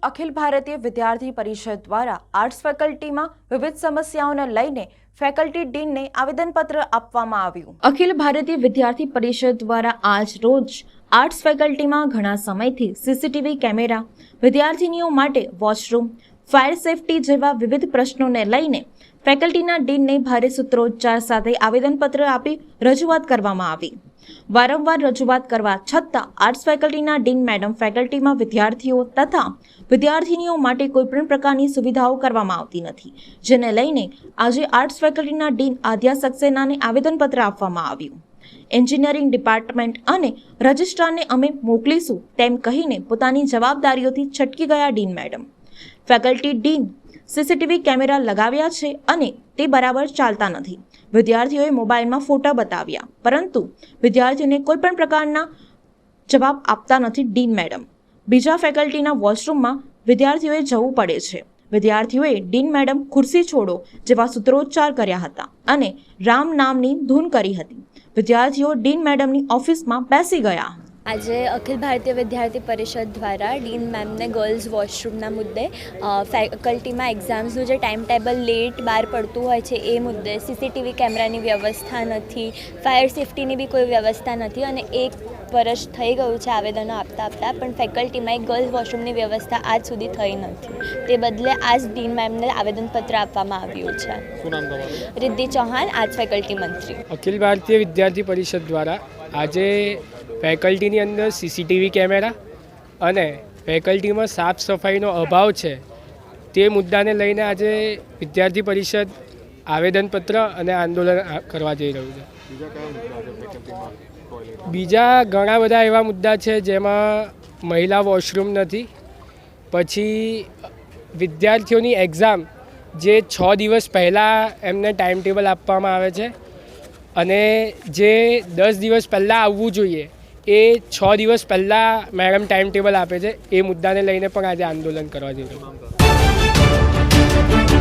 અખિલ ભારતીય વિદ્યાર્થી પરિષદ દ્વારા આર્ટ્સ ફેકલ્ટીમાં વિવિધ સમસ્યાઓને લઈને ફેકલ્ટી ડીનને આવેદનપત્ર આપવામાં આવ્યું। અખિલ ભારતીય વિદ્યાર્થી પરિષદ દ્વારા આજ રોજ આર્ટ્સ ફેકલ્ટીમાં ઘણા સમયથી સીસીટીવી કેમેરા, વિદ્યાર્થીનીઓ માટે વોશરૂમ, ફાયર સેફટી જેવા વિવિધ પ્રશ્નોને લઈને ફેકલ્ટીના ડીનને ભારે સૂત્રોચ્ચાર સાથે આવેદનપત્ર આપી રજૂઆત કરવામાં આવી। વારંવાર રજૂઆત કરવા છતાં આર્ટ્સ ફેકલ્ટીના ડીન મેડમ ફેકલ્ટીમાં વિદ્યાર્થીઓ તથા વિદ્યાર્થીનીઓ માટે કોઈપણ પ્રકારની સુવિધાઓ કરવામાં આવતી નથી, જેને લઈને આજે આર્ટ્સ ફેકલ્ટીના ડીન આદ્યા સક્સેનાને આવેદનપત્ર આપવામાં આવ્યું। એન્જિનિયરિંગ ડિપાર્ટમેન્ટ અને રજિસ્ટ્રારને અમે મોકલીશું તેમ કહીને પોતાની જવાબદારીઓથી છટકી ગયા dean madam. Faculty dean CCTV camera લગાવ્યા છે અને તે બરાબર ચાલતા નથી। વિદ્યાર્થીઓએ મોબાઈલમાં ફોટા બતાવ્યા, પરંતુ વિદ્યાર્થીઓને કોઈ પણ પ્રકારના જવાબ આપતા નથી ડીન મેડમ। બીજા ફેકલ્ટીના વોશરૂમમાં વિદ્યાર્થીઓએ જવું પડે છે। વિદ્યાર્થીઓએ ડીન મેડમ ખુરશી છોડો જેવા સૂત્રોચ્ચાર કર્યા હતા અને રામ નામની ધૂન કરી હતી। વિદ્યાર્થીઓ ડીન મેડમની ઓફિસમાં બેસી ગયા। આજે અખિલ ભારતીય વિદ્યાર્થી પરિષદ દ્વારા ડીન મેમને ગર્લ્સ વોશરૂમના મુદ્દે ફેકલ્ટીમાં એક્ઝામ્સનું જે ટાઈમ ટેબલ લેટ બહાર પડતું હોય છે એ મુદ્દે સીસીટીવી કેમેરાની વ્યવસ્થા નથી, ફાયર સેફટીની બી કોઈ વ્યવસ્થા નથી અને 1 વર્ષ થઈ ગયું છે આવેદનો આપતા પણ ફેકલ્ટીમાં એક ગર્લ્સ વોશરૂમની વ્યવસ્થા આજ સુધી થઈ નથી। તે બદલે આજ ડીન મેમને આવેદનપત્ર આપવામાં આવ્યું છે। શું નામ તમારું? રિદ્ધિ ચૌહાણ, આર્ટ્સ ફેકલ્ટી મંત્રી। અખિલ ભારતીય વિદ્યાર્થી પરિષદ દ્વારા આજે ફેકલ્ટીની અંદર સીસીટીવી કેમેરા અને ફેકલ્ટીમાં સાફ સફાઈનો અભાવ છે તે મુદ્દાને લઈને આજે વિદ્યાર્થી પરિષદ આવેદનપત્ર અને આંદોલન કરવા જઈ રહ્યું છે। બીજા ઘણા બધા એવા મુદ્દા છે જેમાં મહિલા વોશરૂમ નથી, પછી વિદ્યાર્થીઓની એક્ઝામ જે 6 દિવસ પહેલાં એમને ટાઈમ ટેબલ આપવામાં આવે છે અને જે 10 દિવસ પહેલાં આવવું જોઈએ એ 6 દિવસ પહેલાં મેડમ ટાઈમ ટેબલ આપે છે। એ મુદ્દાને લઈને પણ આજે આંદોલન કરવા જઈ રહ્યું છે।